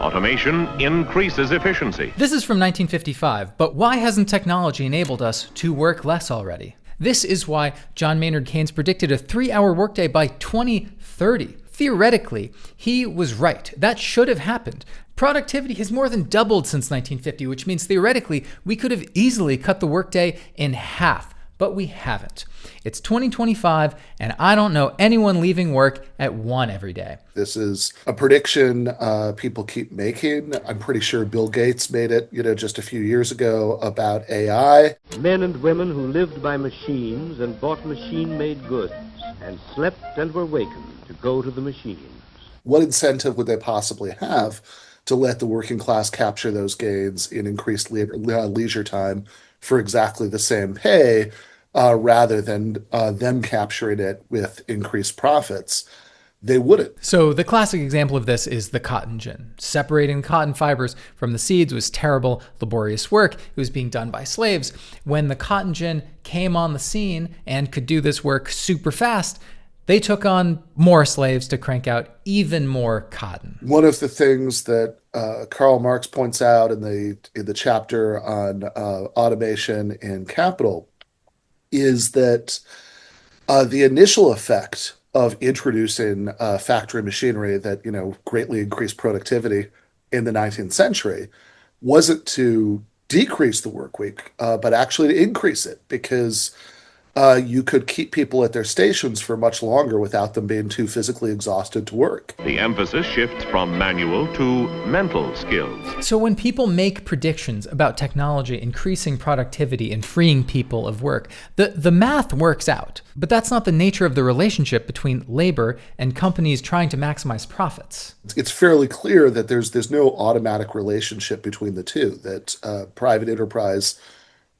Automation increases efficiency. This is from 1955, but why hasn't technology enabled us to work less already? This is why John Maynard Keynes predicted a 3-hour workday by 2030. Theoretically, he was right. That should have happened. Productivity has more than doubled since 1950, which means theoretically we could have easily cut the workday in half, but we haven't. It's 2025, and I don't know anyone leaving work at 1 every day. This is a prediction people keep making. I'm pretty sure Bill Gates made it, just a few years ago about AI. Men and women who lived by machines and bought machine-made goods and slept and were wakened to go to the machines. What incentive would they possibly have to let the working class capture those gains in increased leisure time for exactly the same pay, rather than them capturing it with increased profits? They wouldn't. So the classic example of this is the cotton gin. Separating cotton fibers from the seeds was terrible, laborious work. It was being done by slaves. When the cotton gin came on the scene and could do this work super fast, they took on more slaves to crank out even more cotton. One of the things that Karl Marx points out in the chapter on automation in Capital is that the initial effect of introducing factory machinery that greatly increased productivity in the 19th century wasn't to decrease the work week, but actually to increase it, because you could keep people at their stations for much longer without them being too physically exhausted to work. The emphasis shifts from manual to mental skills. So when people make predictions about technology increasing productivity and freeing people of work, the math works out. But that's not the nature of the relationship between labor and companies trying to maximize profits. It's fairly clear that there's no automatic relationship between the two, that private enterprise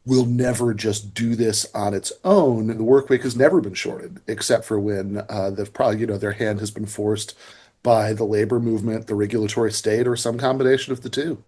will never just do this on its own. The work week has never been shortened, except for when their hand has been forced by the labor movement, the regulatory state, or some combination of the two.